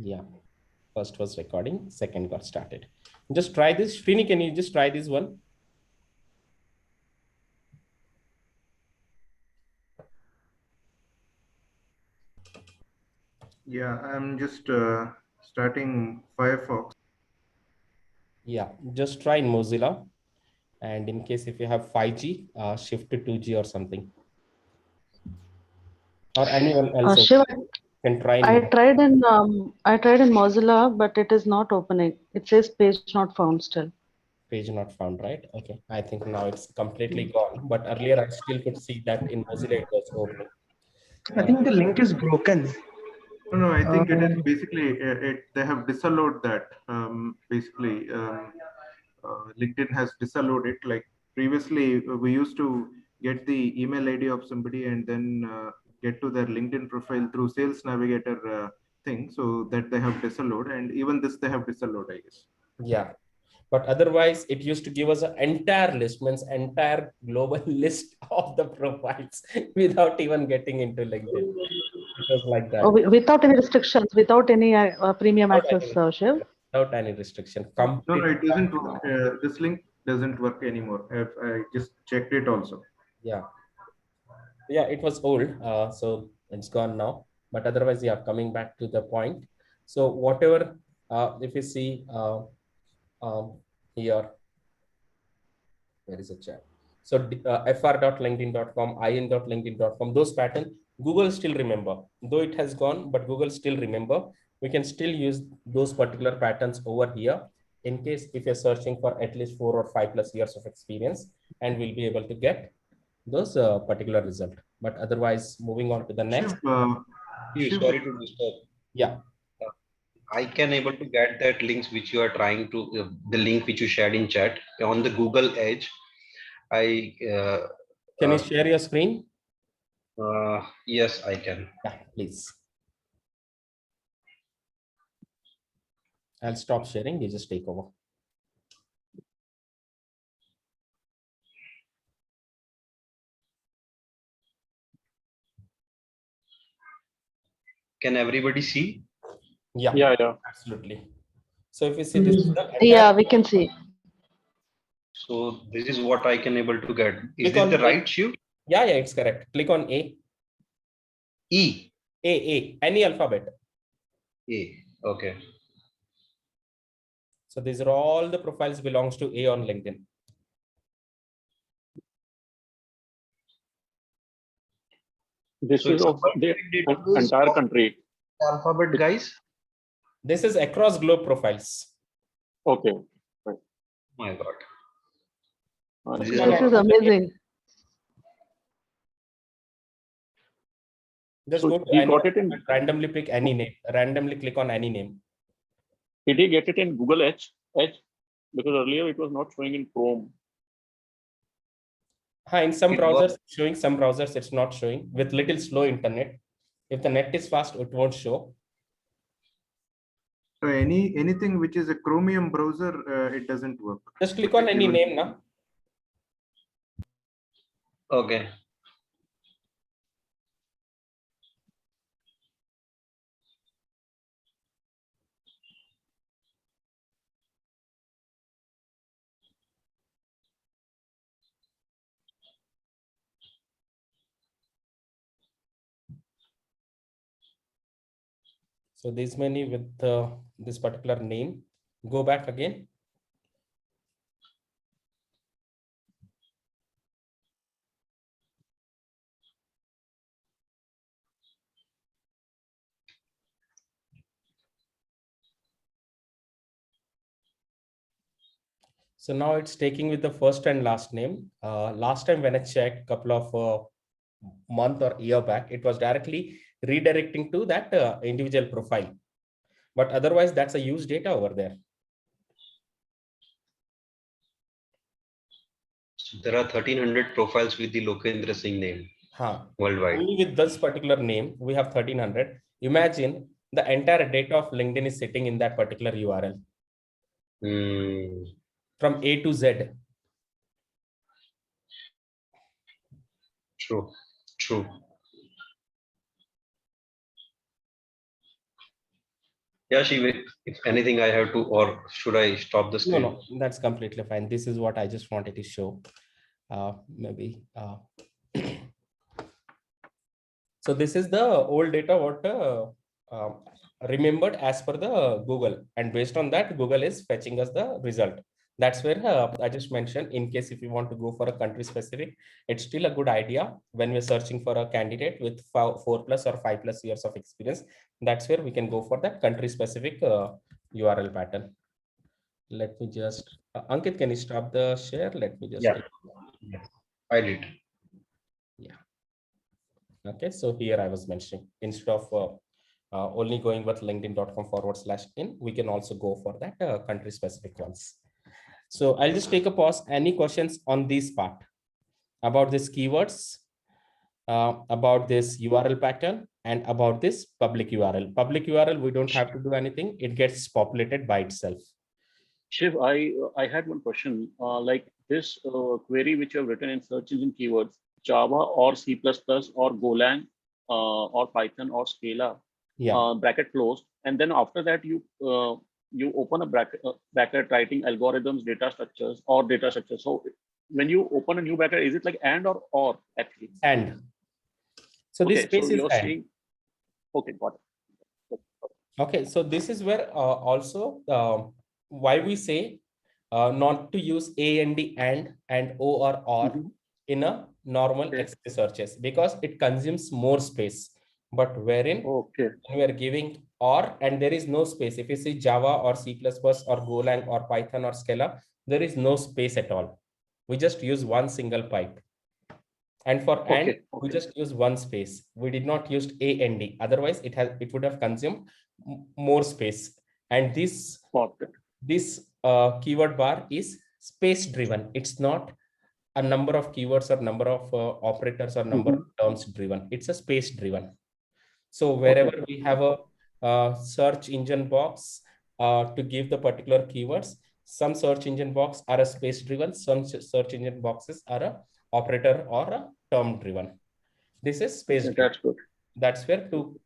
Yeah. First was recording, second got started. Just try this. Srini, can you just try this one? Yeah, I'm just starting Firefox. Yeah, just try in Mozilla. And in case if you have 5G, shift to 2G or something. Or anyone else Shiv, can try in I tried in Mozilla, but it is not opening. It says page not found still. page not found, right? Okay. I think now it's completely gone. But earlier I still could see that in Mozilla it was opening. I think the link is broken. No, I think it is Um, basically they have disallowed that. LinkedIn has disallowed it. Like previously, we used to get the email ID of somebody and then get to their LinkedIn profile through Sales Navigator thing. So that they have disallowed, and even this they have disallowed, I guess. Yeah. But otherwise, it used to give us an entire list, means entire global list of the profiles without even getting into LinkedIn. It was like Oh, that. without any restrictions, without any premium Without any access, Shiv. restriction. Without any restriction. No, no, Completely. it doesn't work. This link doesn't work anymore. I just checked it also. Yeah. Yeah, it was old. So it's gone now. But otherwise, yeah, coming back to the point. So whatever, if you see um, here, where is the chat? So fr.linkedin.com, in.linkedin.com, those pattern, Google still remember. Though it has gone, but Google still remember. We can still use those particular patterns over here in case if you're searching for at least 4 or 5 plus years of experience, and we'll be able to get those particular result. But otherwise, moving on to the next. Shiv, Steve, Shiv, sorry to disturb. Yeah. I can able to get that links which you are trying to the link which you shared in chat on the Google Edge. I Can you share your screen? yes, I can. Yeah, please. I'll stop sharing. You just take over. Can everybody see? Yeah, yeah. absolutely. So if you see this is the entire, Yeah, we can see. So this is what I can able to get. Is click this on the A. right shoe? Yeah, it's correct. Click on A. E. Any alphabet. A. Okay. So these are all the profiles belongs to A on LinkedIn. This So is it's a of the perfect database entire of country. alphabet, guys. This is across globe profiles. Okay. Right. My God. This This is This a is amazing. Just So go to he any got it in. randomly pick any name. Randomly click on any name. Did he get it in Google Edge? Because earlier it was not showing in Chrome. In some it browsers works. showing, some browsers it's not showing with little slow internet. If the net is fast, it won't show. so anything which is a Chromium browser, it doesn't work. Just click on any name now. Okay. So these many with this particular name. Go back again. So now it's taking with the first and last name. Last time when I checked couple of month or year back, it was directly redirecting to that individual profile. But otherwise, that's a used data over there. So there are 1,300 profiles with the Lokendra Singh name worldwide. Only with this particular name, we have 1,300. Imagine the entire data of LinkedIn is sitting in that particular URL from A to Z. True. True. Yeah, Shiv, if anything I have to, or should I stop the No, screen? no, that's completely fine. This is what I just wanted to show. Maybe. So this is the old data what remembered as per the Google, and based on that, Google is fetching us the result. That's where I just mentioned, in case if you want to go for a country specific, it's still a good idea when we're searching for a candidate with 4+ or 5+ years of experience. That's where we can go for that country specific URL pattern. Let me just, Ankit, can you stop the share? Let me just Yeah. take. Yes, I did. Yeah. Okay, so here I was mentioning, instead of only going with linkedin.com/in, we can also go for that country specific ones. So I'll just take a pause. Any questions on this part about these keywords, about this URL pattern, and about this public URL? Public URL, we don't have to do anything. It gets populated by itself. Shiv, I had one question. Like this query which you have written in search engine keywords, Java or C++ or Golang or Python or Scala, Yeah. bracket closed, and then after that you open a bracket writing algorithms, data structures or data structures. So when you open a new bracket, is it like and or actually? And so this Okay, space so is you're and. saying, okay, got it. Okay, so this is where also why we say not to use and O or Mhm. in a normal Okay. Excel searches, because it consumes more space. But wherein Okay. we are giving or and there is no space. If you see Java or C++ or Golang or Python or Scala, there is no space at all. We just use one single pipe. And for and, we just use one space. We did not use and. Otherwise, it would have consumed more space. And this keyword bar is space driven. It's not a number of keywords or number of operators or number of terms driven. It's a space driven. So wherever we have a search engine box to give the particular keywords, some search engine box are a space driven, some search engine boxes are a operator or a term driven. This is space driven. That's good. That's where to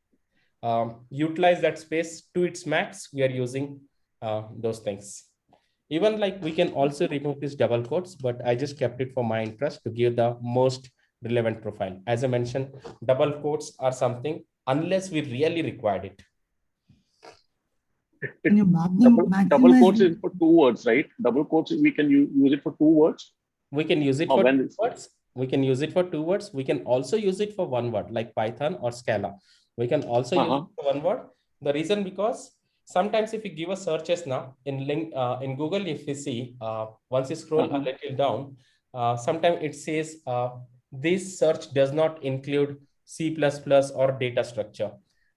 utilize that space to its max, we are using those things. Even like we can also remove these double quotes, but I just kept it for my interest to give the most relevant profile. As I mentioned, double quotes are something unless we really required it. Can you double quotes is for 2 words, right? Double quotes, we can use it for 2 words. We can use it for 2 words. We can use it for 2 words. We can also use it for 1 word, like Python or Scala. We can also use it for 1 word. The reason, because sometimes if you give a searches now in Google, if you see once you scroll a little down, sometimes it says this search does not include C++ or data structure.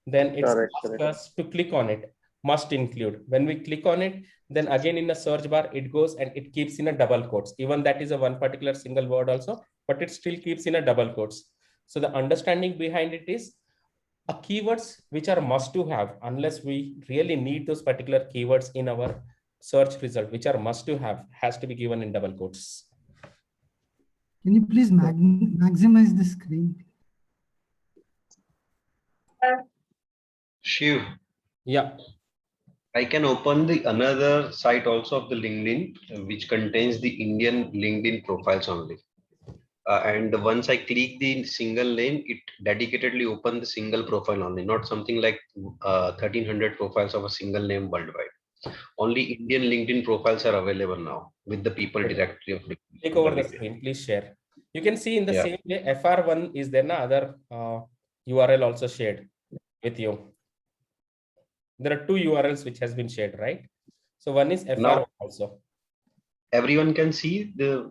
Then it's asks us to click on it. Must include. When we click on it, then again in the search bar, it goes and it keeps in a double quotes. Even that is a one particular single word also, but it still keeps in a double quotes. So the understanding behind it is a keywords which are must to have, unless we really need those particular keywords in our search result, which are must to have, has to be given in double quotes. Can you please maximize the screen? Shiv. Yeah. I can open the another site also of the LinkedIn, which contains the Indian LinkedIn profiles only. And once I click the single name, it dedicatedly open the single profile only, not something like 1300 profiles of a single name worldwide. Only Indian LinkedIn profiles are available now with the people directly of LinkedIn. Take over the screen, please share. You can see in the same way, FR1 is there, na other URL also shared with you. There are 2 URLs which has been shared, right? So one is FR1 now, also. Everyone can see the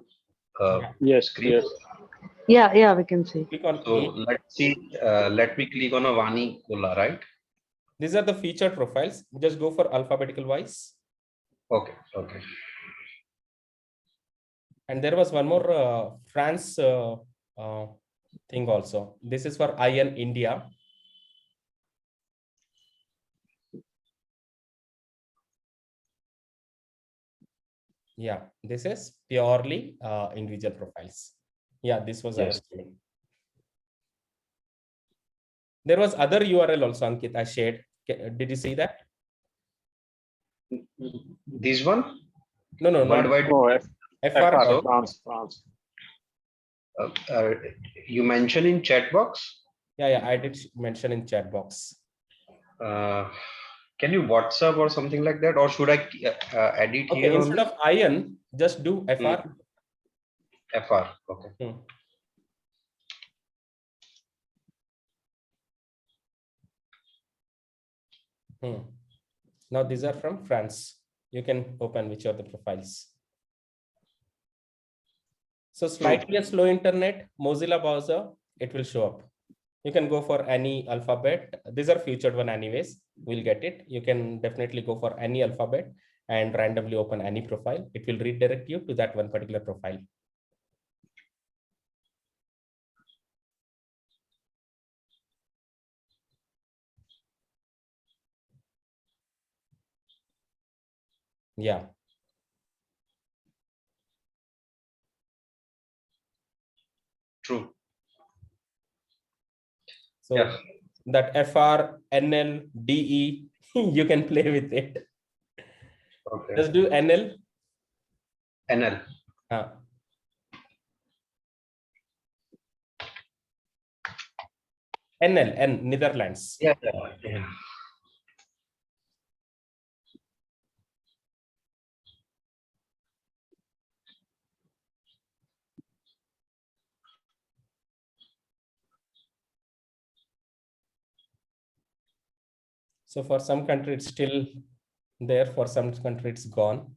screen. Yes. Yeah, we can see. Click on so let's see. Let me click on a Vani Kola, right? These are the featured profiles. Just go for alphabetical wise. Okay. And there was one more France thing also. This is for IN India. Yeah, this is purely individual profiles. Yeah, this was actually. There was other URL also, Ankit, I shared. Did you see that? This one? No, not Worldwide. Oh, FR. So- France. You mentioned in chat box. Yeah, I did mention in chat box. Can you WhatsApp or something like that, or should I add it Okay, here instead only? of IN, just do FR. FR. Okay. Now these are from France. You can open which are the profiles. So slightly a slow internet, Mozilla browser, it will show up. You can go for any alphabet. These are featured one anyways. We'll get it. You can definitely go for any alphabet and randomly open any profile. It will redirect you to that one particular profile. Yeah. True. So Yeah. that FR, NL, DE, you can play with it. Okay. Just do NL. NL. NL, Netherlands. Yeah. So for some country, it's still there. For some country, it's gone.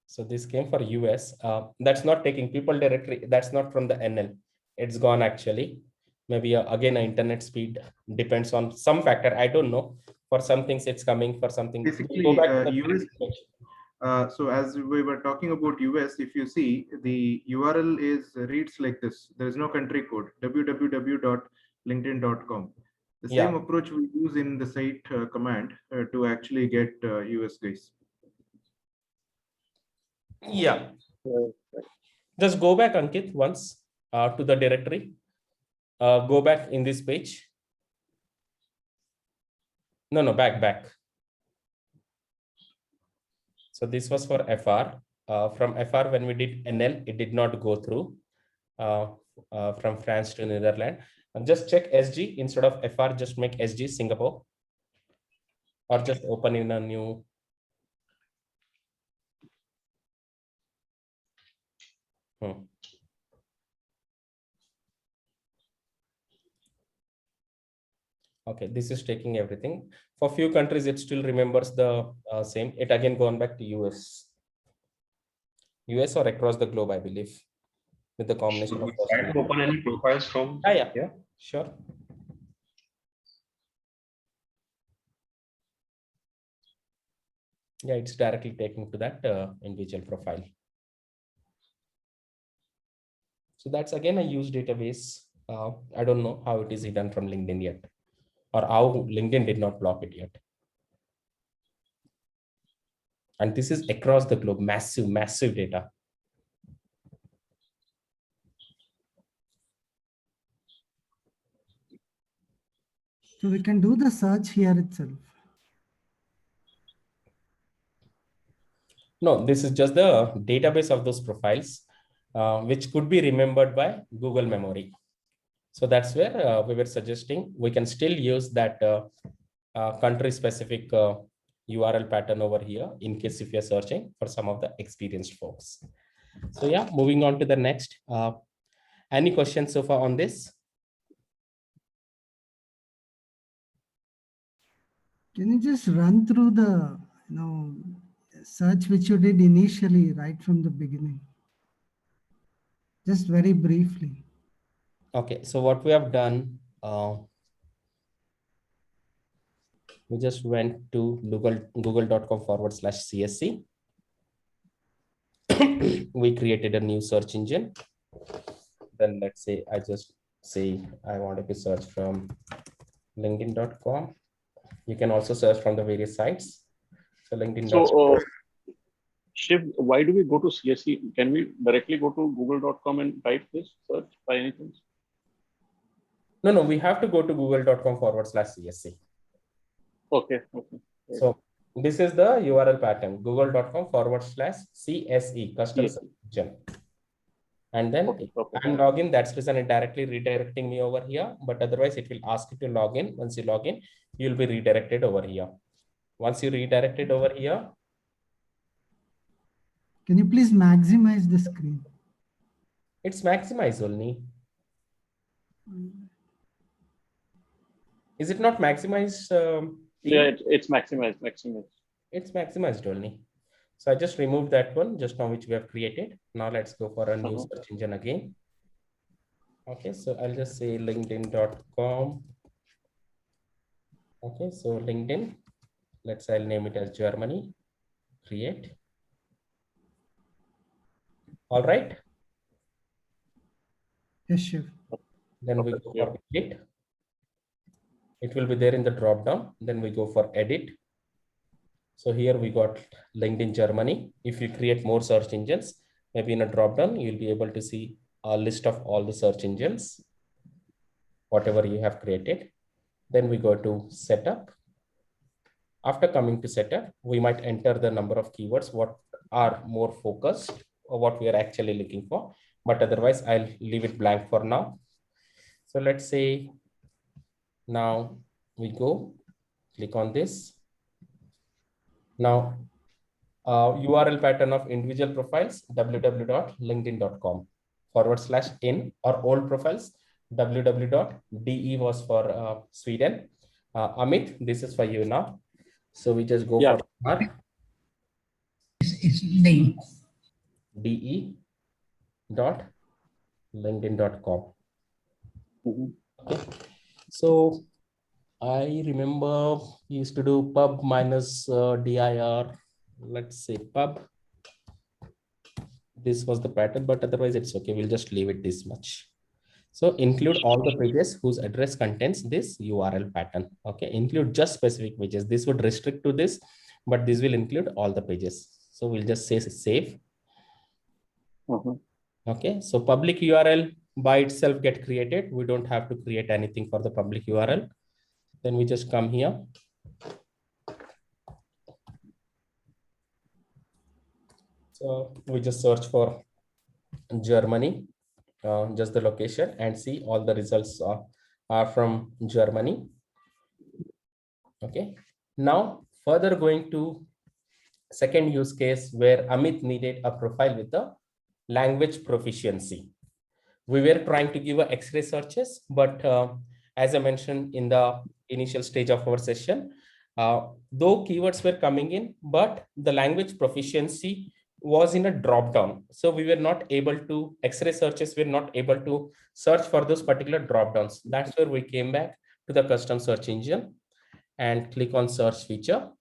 So this came for US. That's not taking people directory. That's not from the NL. It's gone actually. Maybe again, internet speed depends on some factor. I don't know. For some things, it's coming. For something, Basically, go back to the US. So as we were talking about US, if you see the URL reads like this. There is no country code. www.linkedin.com. The same approach we use in the site command to actually get US guys. Yeah. Just go back, Ankit, once to the directory. Go back in this page. No, back. So this was for FR. From FR, when we did NL, it did not go through from France to Netherlands. And just check SG instead of FR, just make SG Singapore, or just open in a new. Okay, this is taking everything. For few countries, it still remembers the same. It again gone back to US or across the globe, I believe, with the combination of those. Try to open any profiles from. Yeah, sure. Yeah, it's directly taken to that individual profile. So that's again a used database. I don't know how it is hidden from LinkedIn yet, or how LinkedIn did not block it yet. And this is across the globe, massive data. So we can do the search here itself. No, this is just the database of those profiles, which could be remembered by Google memory. So that's where we were suggesting we can still use that country specific URL pattern over here in case if you're searching for some of the experienced folks. So yeah, moving on to the next. Any questions so far on this? Can you just run through the search which you did initially right from the beginning? Just very briefly. Okay, so what we have done, we just went to google.com/CSC. We created a new search engine. Then let's say I just say I wanted to search from linkedin.com. You can also search from the various sites. So LinkedIn. So Shiv, why do we go to CSC? Can we directly go to google.com and type this search by anything? No, we have to go to google.com/CSC. Okay. So This is the URL pattern, google.com/CSE, custom Yes. search engine. And then Okay, perfect. I'm login, that's the reason it directly redirecting me over here. But otherwise, it will ask you to log in. Once you log in, you'll be redirected over here. Once you redirected over here, Can you please maximize the screen? it's maximized only. Is it not maximized? Yeah, it's maximized. It's maximized only. So I just removed that one just now, which we have created. Now let's go for a new search engine again. Okay, so I'll just say linkedin.com. Okay, so LinkedIn, I'll name it as Germany, create. All right. Yes, Chef. Then we go for edit. It will be there in the drop down. Then we go for edit. So here we got LinkedIn Germany. If you create more search engines, maybe in a drop down, you'll be able to see a list of all the search engines, whatever you have created. Then we go to setup. After coming to setup, we might enter the number of keywords, what are more focused or what we are actually looking for. But otherwise, I'll leave it blank for now. So let's say now we go, click on this. Now, URL pattern of individual profiles, www.linkedin.com/in, or old profiles, www.de was for Sweden. Amit, this is for you now. So we just go for It's link. de.linkedin.com. Okay. So I remember we used to do pub minus dir. Let's say pub. This was the pattern, but otherwise it's okay. We'll just leave it this much. So include all the pages whose address contains this URL pattern. Okay, include just specific pages. This would restrict to this, but this will include all the pages. So we'll just say save. Okay, so public URL by itself get created. We don't have to create anything for the public URL. Then we just come here. So we just search for Germany, just the location, and see all the results are from Germany. Okay, now further going to second use case where Amit needed a profile with the language proficiency. We were trying to give a X-ray searches, but as I mentioned in the initial stage of our session, though keywords were coming in, but the language proficiency was in a drop down. So we were not able to, X-ray searches were not able to search for those particular drop downs. That's where we came back to the custom search engine and click on search feature,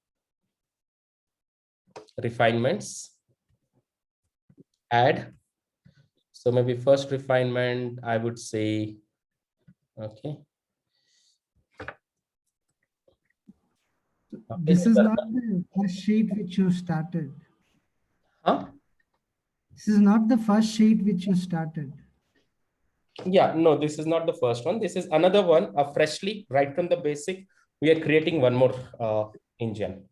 refinements, add. So maybe first refinement, I would say, okay. This is not the first sheet which you started. Huh? This is not the first sheet which you started. Yeah, no, this is not the first one. This is another one, freshly, right from the basic. We are creating one more engine.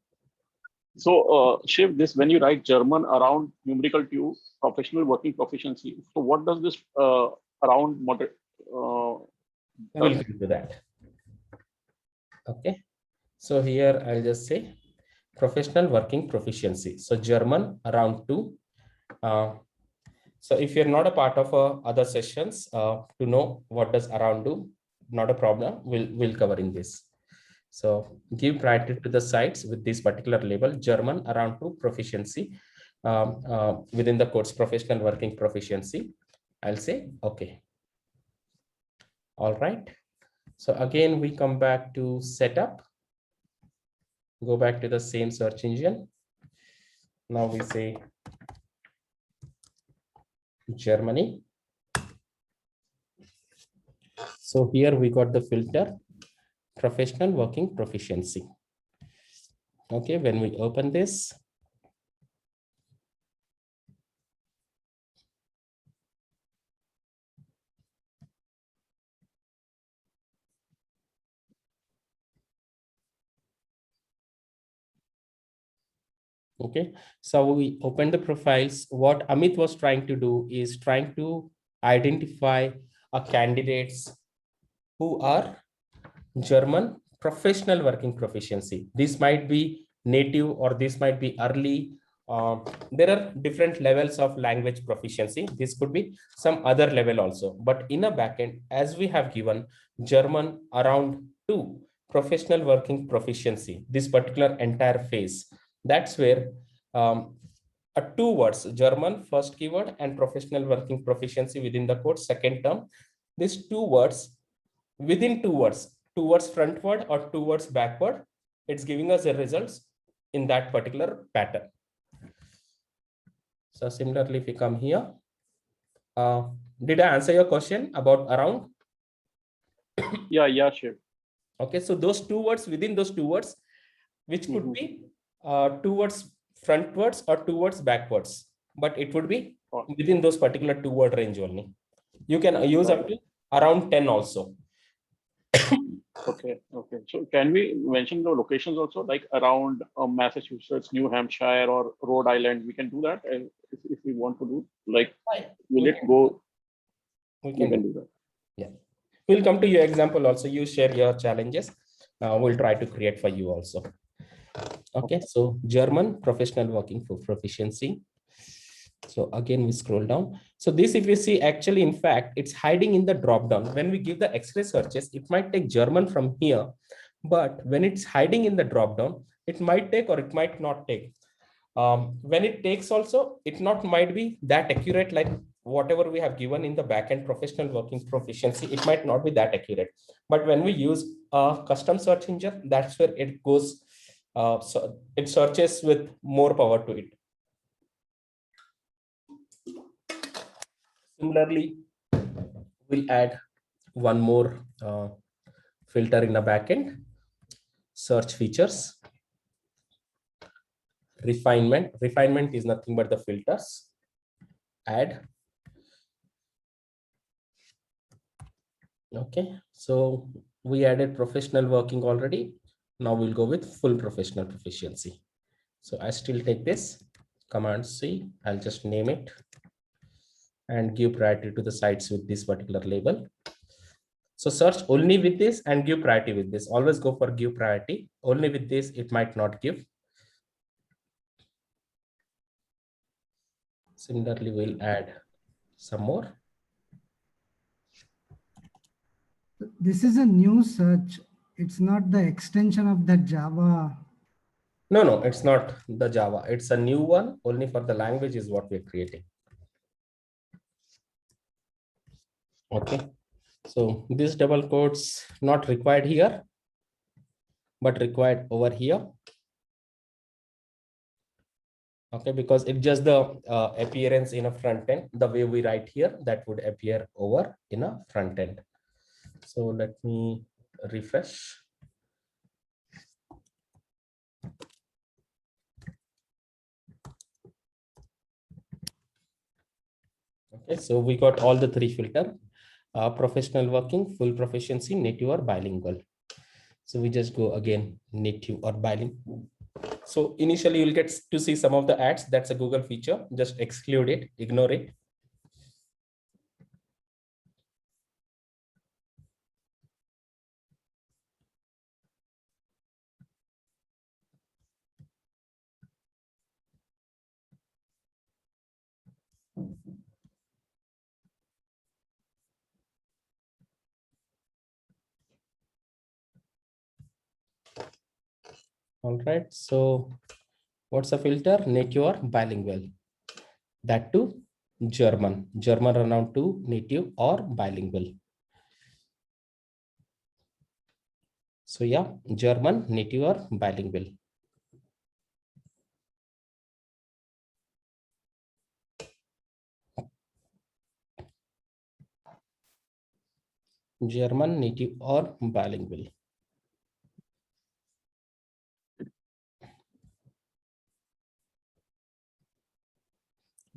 So, Shiv, this when you write German around numerical 2, professional working proficiency. So, what does this around moderate? We'll get to that. Okay. So here I'll just say professional working proficiency. So German around 2. So if you're not a part of other sessions to know what does around do, not a problem. We'll cover in this. So give priority to the sites with this particular label, German around 2 proficiency within the course professional working proficiency. I'll say okay. All right. So again, we come back to setup. Go back to the same search engine. Now we say Germany. So here we got the filter professional working proficiency. Okay, when we open this, Okay, so we open the profiles. What Amit was trying to do is trying to identify candidates who are German professional working proficiency. This might be native or this might be early. There are different levels of language proficiency. This could be some other level also. But in a backend, as we have given German around 2 professional working proficiency, this particular entire phase, that's where two words, German first keyword and professional working proficiency within the code second term. These 2 words within 2 words, 2 words frontward or 2 words backward, it's giving us the results in that particular pattern. So similarly, if we come here, did I answer your question about around? Yeah, sure. Okay, so those 2 words within those 2 words, which could be 2 words frontwards or 2 words backwards, but it would be within those particular 2 word range only. You can use up to around 10 also. Okay. So can we mention the locations also, like around Massachusetts, New Hampshire, or Rhode Island? We can do that if we want to do. Like, will it go? We can can do that. Yeah, we'll come to your example also. You share your challenges. We'll try to create for you also. Okay, so German professional working for proficiency. So again, we scroll down. So this, if you see, actually, in fact, it's hiding in the drop down. When we give the X-ray searches, it might take German from here, but when it's hiding in the drop down, it might take or it might not take. When it takes also, it not might be that accurate, like whatever we have given in the backend professional working proficiency, it might not be that accurate. But when we use a custom search engine, that's where it goes. So it searches with more power to it. Similarly, we'll add one more filter in the backend, search features. Refinement. Refinement is nothing but the filters. Add. Okay, so we added professional working already. Now we'll go with full professional proficiency. So I still take this Command C. I'll just name it and give priority to the sites with this particular label. So search only with this and give priority with this. Always go for give priority. Only with this, it might not give. Similarly, we'll add some more. This is a new search. It's not the extension of that Java. No, it's not the Java. It's a new one. Only for the language is what we're creating. Okay. So this double quotes not required here, but required over here. Okay, because it's just the appearance in a front end. The way we write here, that would appear over in a front end. So let me refresh. Okay, so we got all the 3 filter, professional working, full proficiency, native or bilingual. So we just go again, native or bilingual. So initially you'll get to see some of the ads. That's a Google feature. Just exclude it, ignore it. All right, so what's the filter? Native or bilingual. That too, German run to native or bilingual. So yeah, German, native or bilingual. German, native or bilingual.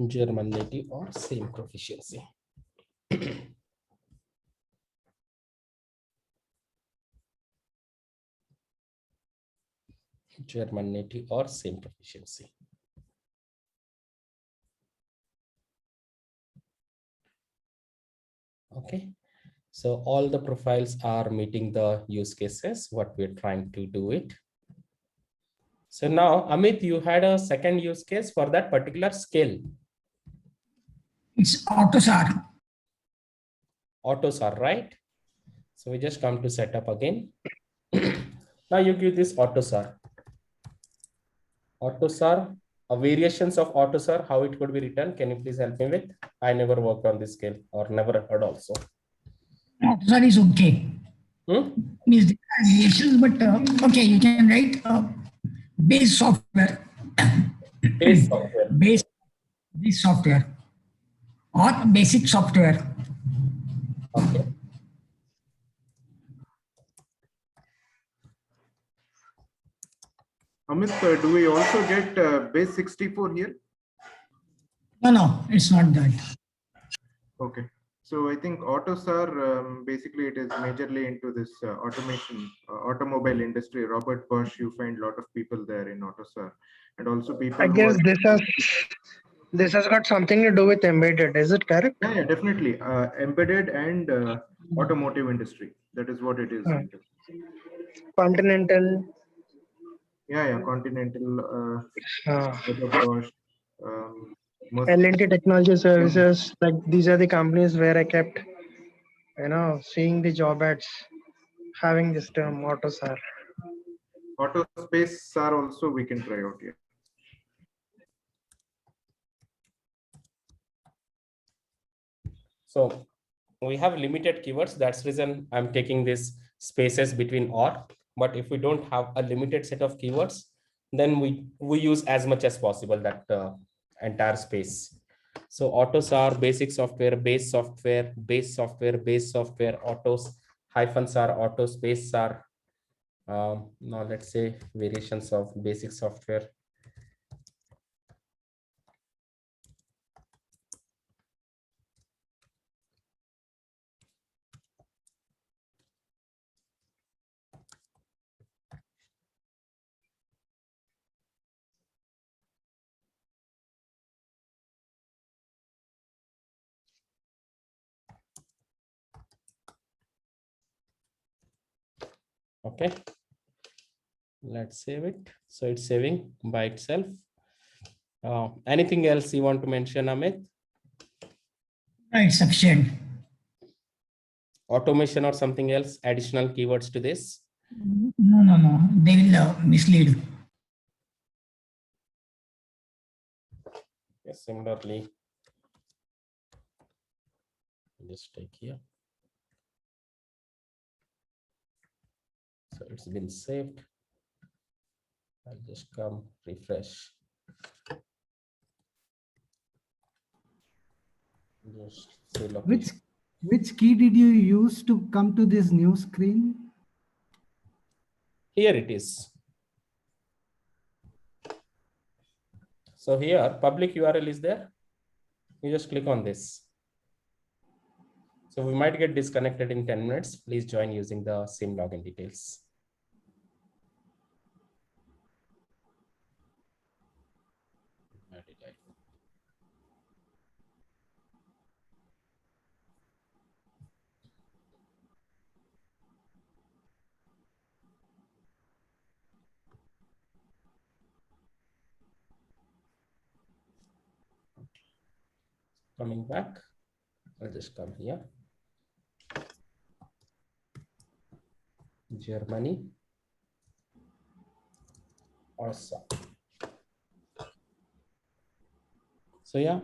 German native or same proficiency. German native or same proficiency. Okay. So all the profiles are meeting the use cases, what we're trying to do it. So now, Amit, you had a second use case for that particular scale. It's AutoSAR. AutoSAR, right? So we just come to setup again. Now you give this AutoSAR. AutoSAR, variations of AutoSAR, how it could be written. Can you please help me with? I never worked on this scale or never heard also. AutoSAR is okay. Means there are variations, but okay, you can write base software. Base software. Base software or basic software. Okay. Amit, do we also get base 64 here? No, it's not that. Okay. So I think AutoSAR, basically it is majorly into this automation, automobile industry. Robert Bosch, you find a lot of people there in AutoSAR, and also people. I guess this has got something to do with embedded. Is it correct? Yeah, definitely. Embedded and automotive industry. That is what it is. Continental. Yeah, Continental. Robert Bosch. L&T Technology Services, like these are the companies where I kept, seeing the job ads having this term AutoSAR. Autospace SAR also we can try out here. So we have limited keywords. That's the reason I'm taking this spaces between or. But if we don't have a limited set of keywords, then we use as much as possible that entire space. So AutoSAR, basic software, base software, base software, base software, autos, -SAR, auto space SAR. Now let's say variations of basic software. Okay, let's save it. So it's saving by itself. Anything else you want to mention, Amit? It's sufficient. Automation or something else, additional keywords to this? No. They will mislead. Yes, similarly, just take here. So it's been saved. I'll just come refresh. Just say location. Which key did you use to come to this new screen? Here it is. So here public URL is there. You just click on this. So we might get disconnected in 10 minutes. Please join using the same login details. Coming back, I'll just come here. Germany. Awesome. So yeah,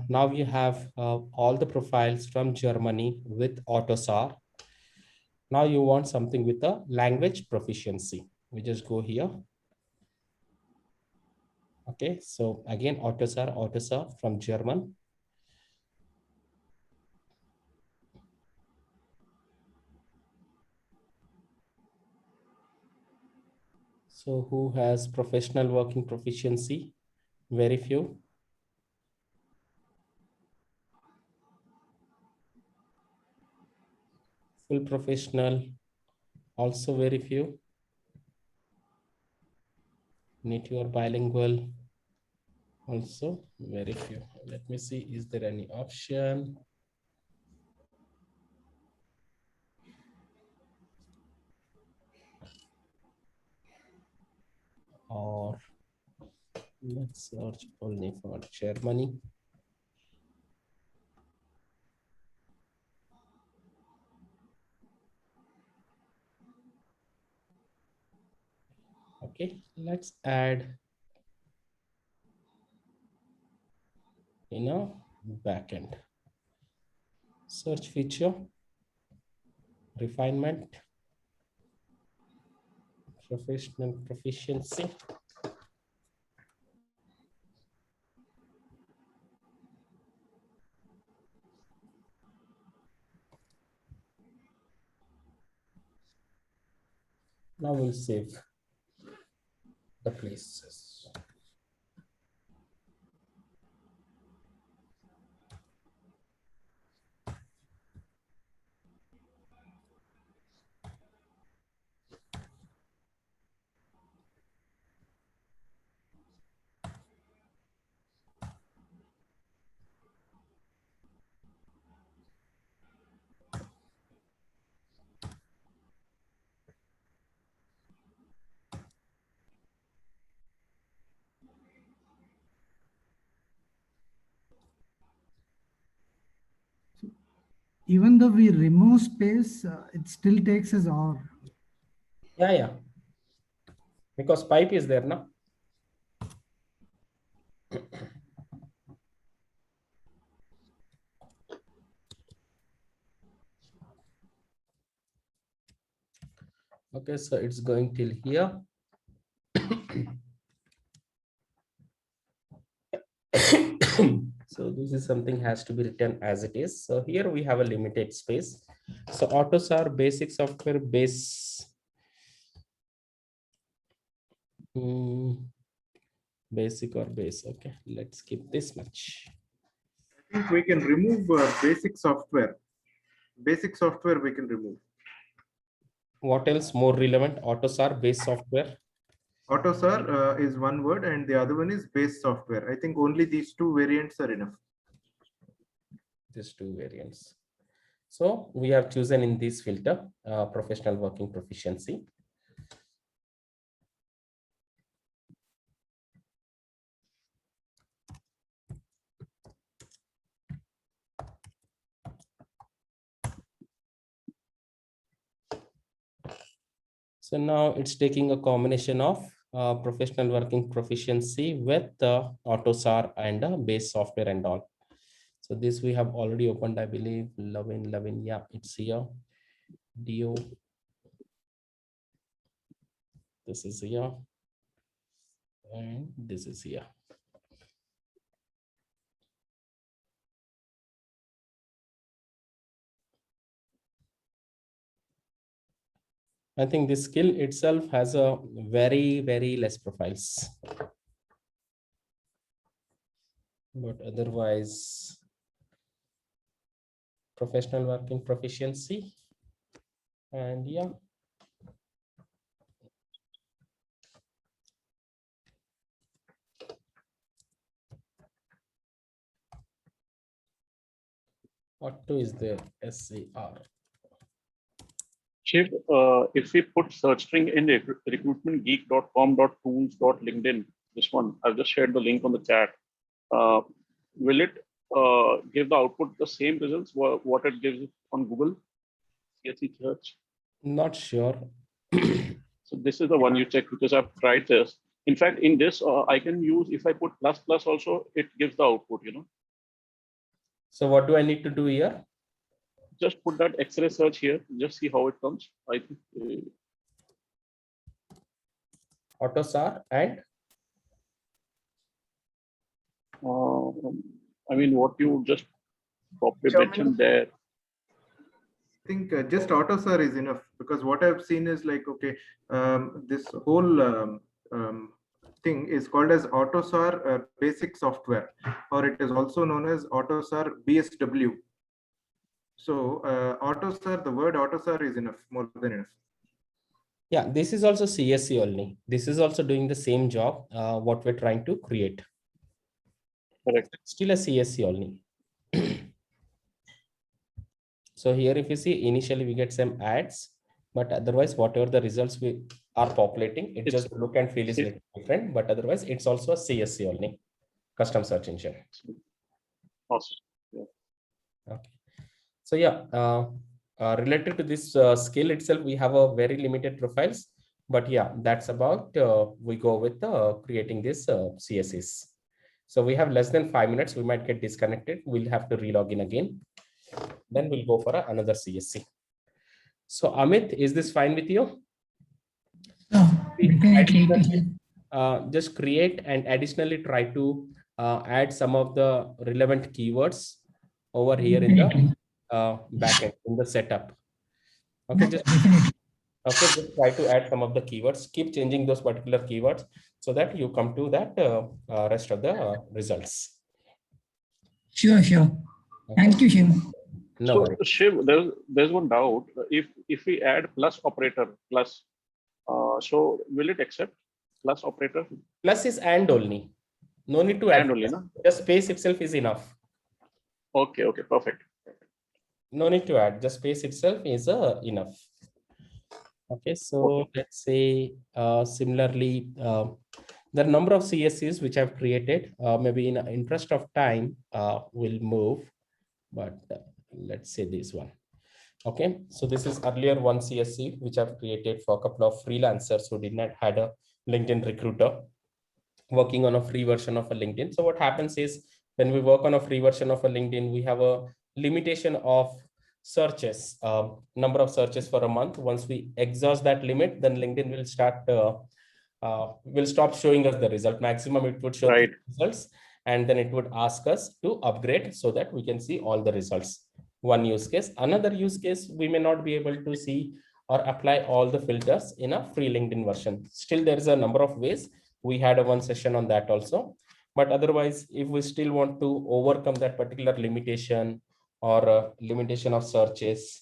now we have all the profiles from Germany with AutoSAR. Now you want something with a language proficiency. We just go here. Okay, so again, AutoSAR from German. So who has professional working proficiency? Very few. Full professional, also very few. Native or bilingual, also very few. Let me see, is there any option? Let's search only for Germany. Okay, let's add, backend. Search feature, refinement, professional proficiency. Now we'll save the places. Even though we remove space, it still takes as OR. Yeah. Because pipe is there now. Okay, so it's going till here. So this is something has to be written as it is. So here we have a limited space. So AutoSAR basic software base. Basic or base. Okay, let's keep this much. I think we can remove basic software. Basic software we can remove. What else more relevant? AutoSAR base software. AutoSAR is one word and the other one is base software. I think only these two variants are enough. These two variants. So we have chosen in this filter, professional working proficiency. So now it's taking a combination of professional working proficiency with AutoSAR and base software and all. So this we have already opened, I believe. Lovin, yeah, it's here. DO. This is here. And this is here. I think this skill itself has a very, very less profiles. But otherwise, professional working proficiency. And yeah. What two is there? SCR. Shiv, if we put search string in recruitmentgeek.com.tools.linkedin, this one, I've just shared the link on the chat. Will it give the output the same results what it gives on Google CSC search? Not sure. So this is the one you check because I've tried this. In fact, in this, I can use, if I put plus also, it gives the output, So what do I need to do here? Just put that X-ray search here, just see how it comes. I think. AutoSAR and? I mean, what you just probably mentioned there. I think just AutoSAR is enough because what I've seen is like, okay, this whole thing is called as AutoSAR basic software, or it is also known as AutoSAR BSW. So AutoSAR, the word AutoSAR is enough, more than enough. Yeah, this is also CSC only. This is also doing the same job, what we're trying to create. Correct. Still a CSC only. So here, if you see, initially we get some ads, but otherwise, whatever the results we are populating, it just look and feel is little different. different, but otherwise it's also a CSC only, custom search engine. Awesome. Yeah. Okay. So yeah, related to this skill itself, we have a very limited profiles, but yeah, that's about, we go with creating this CSCs. So we have less than 5 minutes. We might get disconnected. We'll have to relog in again. Then we'll go for another CSC. So Amit, is this fine with you? Just create and additionally try to add some of the relevant keywords over here in the backend, in the setup. Okay, just try to add some of the keywords. Keep changing those particular keywords so that you come to that rest of the results. Sure. Okay. Thank you, Shiv. No so worries. Shiv, there's one doubt. If we add plus operator plus, so will it accept plus operator? Plus is and only. No need to add. And only, no? Just space itself is enough. Okay, perfect. No need to add. Just space itself is enough. Okay, so let's say similarly, the number of CSCs which I've created, maybe in interest of time, will move, but let's say this one. Okay, so this is earlier one CSC which I've created for a couple of freelancers who did not had a LinkedIn recruiter working on a free version of a LinkedIn. So what happens is when we work on a free version of a LinkedIn, we have a limitation of searches, number of searches for a month. Once we exhaust that limit, then LinkedIn will start will stop showing us the result. Maximum it would show the results, and then it would ask us to upgrade so that we can see all the results. One use case. Another use case, we may not be able to see or apply all the filters in a free LinkedIn version. Still, there is a number of ways. We had a one session on that also. But otherwise, if we still want to overcome that particular limitation or limitation of searches,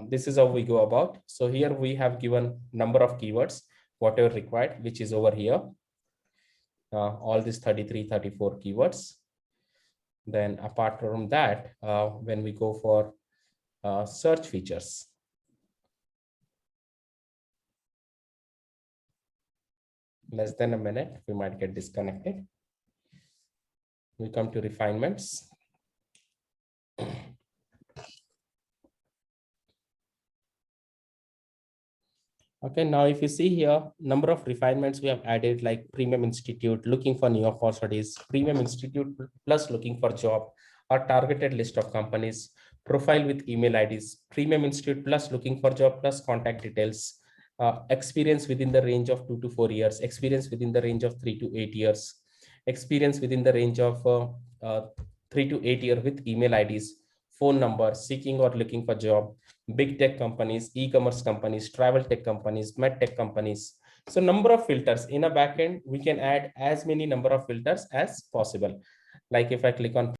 this is how we go about. So here we have given number of keywords, whatever required, which is over here. All these 33, 34 keywords. Then apart from that, when we go for search features, less than a minute, we might get disconnected. We come to refinements. Okay, now if you see here, number of refinements we have added, like Premium Institute, looking for new opportunities, Premium Institute plus looking for job, or targeted list of companies, profile with email IDs, Premium Institute plus looking for job plus contact details, experience within the range of 2 to 4 years, experience within the range of 3 to 8 years, experience within the range of 3 to 8 years with email IDs, phone number, seeking or looking for job, big tech companies, e-commerce companies, travel tech companies, med tech companies. So number of filters in a backend, we can add as many number of filters as possible. Like if I click on